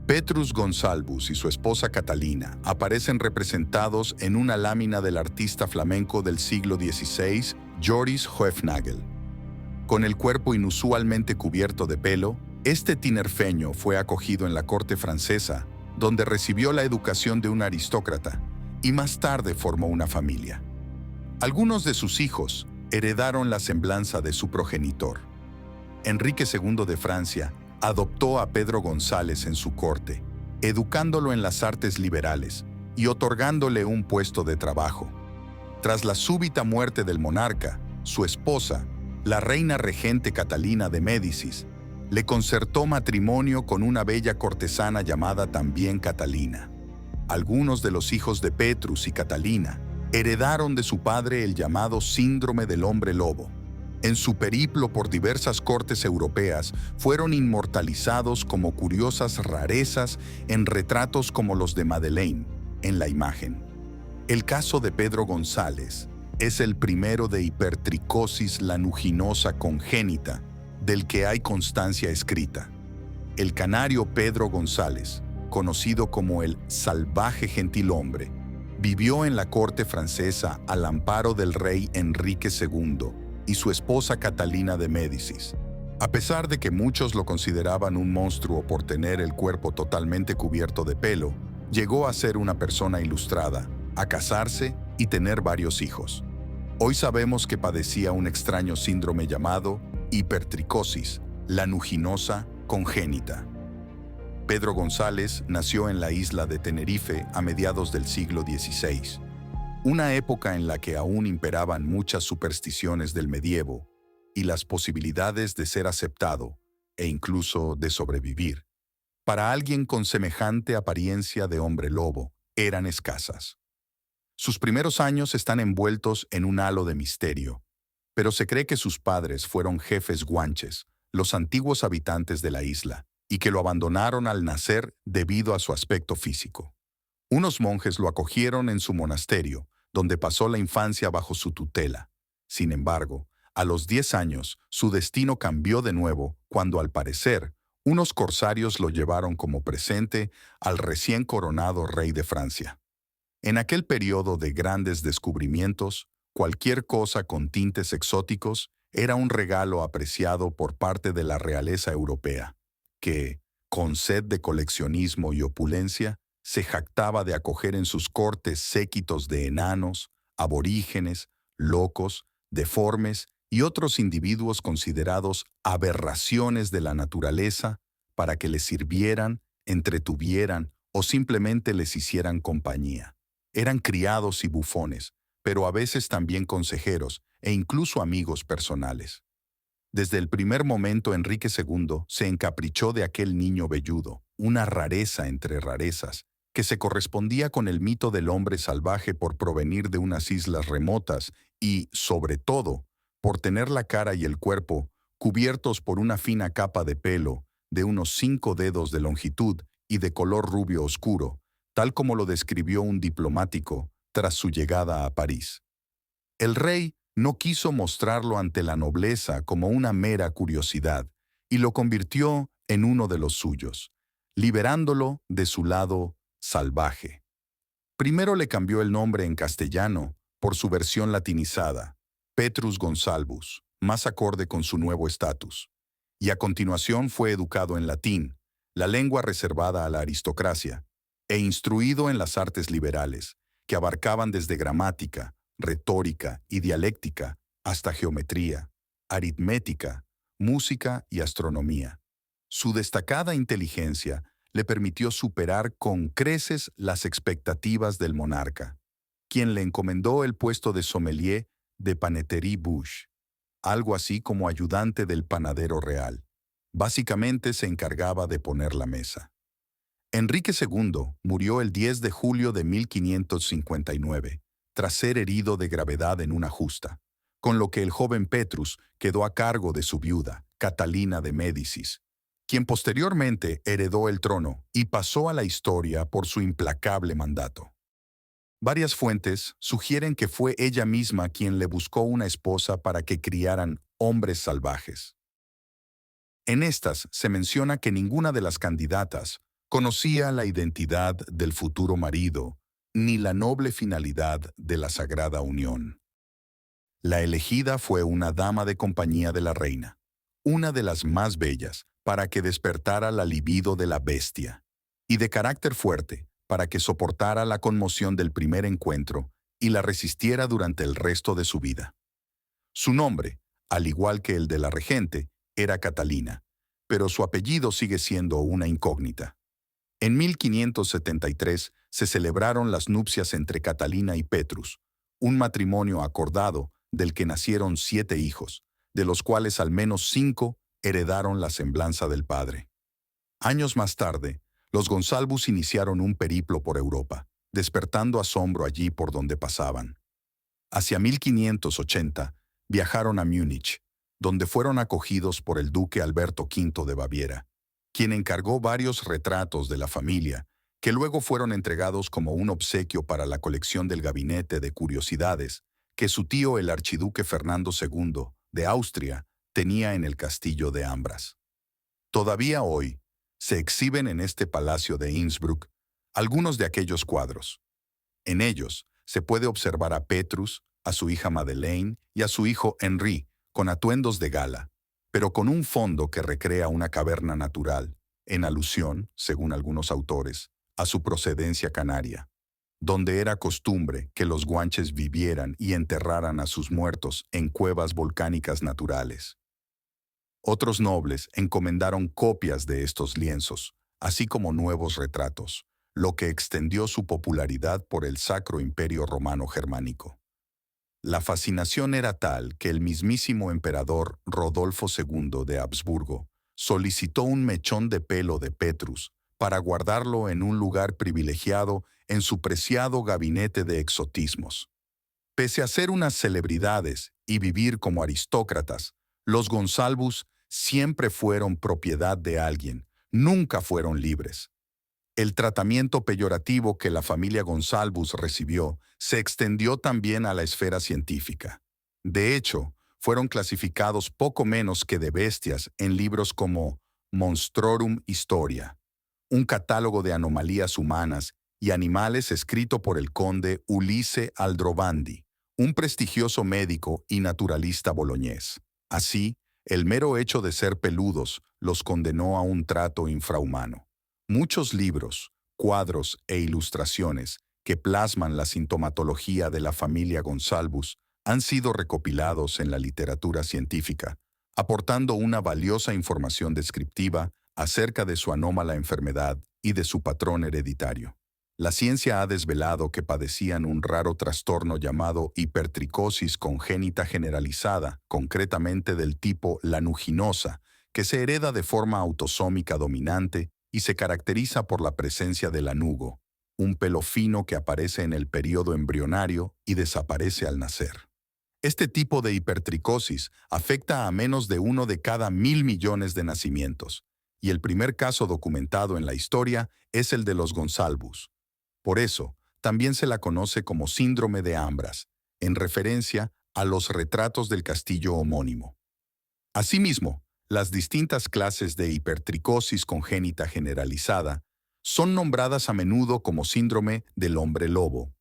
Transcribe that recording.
Petrus Gonsalvus y su esposa Catalina aparecen representados en una lámina del artista flamenco del siglo XVI, Joris Hoefnagel. Con el cuerpo inusualmente cubierto de pelo, este tinerfeño fue acogido en la corte francesa, donde recibió la educación de un aristócrata y más tarde formó una familia. Algunos de sus hijos heredaron la semblanza de su progenitor. Enrique II de Francia adoptó a Pedro González en su corte, educándolo en las artes liberales y otorgándole un puesto de trabajo. Tras la súbita muerte del monarca, su esposa, la reina regente Catalina de Médicis, le concertó matrimonio con una bella cortesana llamada también Catalina. Algunos de los hijos de Petrus y Catalina heredaron de su padre el llamado síndrome del hombre lobo. En su periplo por diversas cortes europeas, fueron inmortalizados como curiosas rarezas en retratos como los de Madeleine, en la imagen. El caso de Pedro González es el primero de hipertricosis lanuginosa congénita del que hay constancia escrita. El canario Pedro González, conocido como el salvaje gentilhombre, vivió en la corte francesa al amparo del rey Enrique II y su esposa Catalina de Médicis. A pesar de que muchos lo consideraban un monstruo por tener el cuerpo totalmente cubierto de pelo, llegó a ser una persona ilustrada, a casarse y tener varios hijos. Hoy sabemos que padecía un extraño síndrome llamado hipertricosis lanuginosa congénita. Pedro González nació en la isla de Tenerife a mediados del siglo XVI, una época en la que aún imperaban muchas supersticiones del medievo y las posibilidades de ser aceptado e incluso de sobrevivir, para alguien con semejante apariencia de hombre lobo, eran escasas. Sus primeros años están envueltos en un halo de misterio, pero se cree que sus padres fueron jefes guanches, los antiguos habitantes de la isla, y que lo abandonaron al nacer debido a su aspecto físico. Unos monjes lo acogieron en su monasterio, donde pasó la infancia bajo su tutela. Sin embargo, a los 10 años, su destino cambió de nuevo cuando, al parecer, unos corsarios lo llevaron como presente al recién coronado rey de Francia. En aquel periodo de grandes descubrimientos, cualquier cosa con tintes exóticos era un regalo apreciado por parte de la realeza europea, que, con sed de coleccionismo y opulencia, se jactaba de acoger en sus cortes séquitos de enanos, aborígenes, locos, deformes y otros individuos considerados aberraciones de la naturaleza para que les sirvieran, entretuvieran o simplemente les hicieran compañía. Eran criados y bufones, pero a veces también consejeros e incluso amigos personales. Desde el primer momento Enrique II se encaprichó de aquel niño velludo, una rareza entre rarezas, que se correspondía con el mito del hombre salvaje por provenir de unas islas remotas y, sobre todo, por tener la cara y el cuerpo cubiertos por una fina capa de pelo de unos 5 dedos de longitud y de color rubio oscuro, tal como lo describió un diplomático tras su llegada a París. El rey no quiso mostrarlo ante la nobleza como una mera curiosidad y lo convirtió en uno de los suyos, liberándolo de su lado salvaje. Primero le cambió el nombre en castellano por su versión latinizada, Petrus Gonsalvus, más acorde con su nuevo estatus, y a continuación fue educado en latín, la lengua reservada a la aristocracia, e instruido en las artes liberales, que abarcaban desde gramática, retórica y dialéctica hasta geometría, aritmética, música y astronomía. Su destacada inteligencia le permitió superar con creces las expectativas del monarca, quien le encomendó el puesto de sommelier de paneterie bouche, algo así como ayudante del panadero real. Básicamente se encargaba de poner la mesa. Enrique II murió el 10 de julio de 1559, tras ser herido de gravedad en una justa, con lo que el joven Petrus quedó a cargo de su viuda, Catalina de Médicis, quien posteriormente heredó el trono y pasó a la historia por su implacable mandato. Varias fuentes sugieren que fue ella misma quien le buscó una esposa para que criaran hombres salvajes. En estas se menciona que ninguna de las candidatas conocía la identidad del futuro marido, ni la noble finalidad de la sagrada unión. La elegida fue una dama de compañía de la reina, una de las más bellas, para que despertara la libido de la bestia, y de carácter fuerte, para que soportara la conmoción del primer encuentro y la resistiera durante el resto de su vida. Su nombre, al igual que el de la regente, era Catalina, pero su apellido sigue siendo una incógnita. En 1573 se celebraron las nupcias entre Catalina y Petrus, un matrimonio acordado del que nacieron 7 hijos, de los cuales al menos 5 heredaron la semblanza del padre. Años más tarde, los Gonsalvus iniciaron un periplo por Europa, despertando asombro allí por donde pasaban. Hacia 1580, viajaron a Múnich, donde fueron acogidos por el duque Alberto V de Baviera, quien encargó varios retratos de la familia, que luego fueron entregados como un obsequio para la colección del Gabinete de Curiosidades que su tío el archiduque Fernando II de Austria tenía en el castillo de Ambras. Todavía hoy se exhiben en este palacio de Innsbruck algunos de aquellos cuadros. En ellos se puede observar a Petrus, a su hija Madeleine y a su hijo Henri con atuendos de gala, pero con un fondo que recrea una caverna natural, en alusión, según algunos autores, a su procedencia canaria, donde era costumbre que los guanches vivieran y enterraran a sus muertos en cuevas volcánicas naturales. Otros nobles encomendaron copias de estos lienzos, así como nuevos retratos, lo que extendió su popularidad por el Sacro Imperio Romano Germánico. La fascinación era tal que el mismísimo emperador Rodolfo II de Habsburgo solicitó un mechón de pelo de Petrus para guardarlo en un lugar privilegiado en su preciado gabinete de exotismos. Pese a ser unas celebridades y vivir como aristócratas, los Gonsalvus siempre fueron propiedad de alguien, nunca fueron libres. El tratamiento peyorativo que la familia Gonsalvus recibió se extendió también a la esfera científica. De hecho, fueron clasificados poco menos que de bestias en libros como Monstrorum Historia, un catálogo de anomalías humanas y animales escrito por el conde Ulisse Aldrovandi, un prestigioso médico y naturalista boloñés. Así, el mero hecho de ser peludos los condenó a un trato infrahumano. Muchos libros, cuadros e ilustraciones que plasman la sintomatología de la familia Gonsalvus han sido recopilados en la literatura científica, aportando una valiosa información descriptiva acerca de su anómala enfermedad y de su patrón hereditario. La ciencia ha desvelado que padecían un raro trastorno llamado hipertricosis congénita generalizada, concretamente del tipo lanuginosa, que se hereda de forma autosómica dominante y se caracteriza por la presencia del lanugo, un pelo fino que aparece en el período embrionario y desaparece al nacer. Este tipo de hipertricosis afecta a menos de 1 de cada 1.000 millones de nacimientos, y el primer caso documentado en la historia es el de los Gonsalvus. Por eso, también se la conoce como síndrome de Ambras, en referencia a los retratos del castillo homónimo. Asimismo, las distintas clases de hipertricosis congénita generalizada son nombradas a menudo como síndrome del hombre lobo,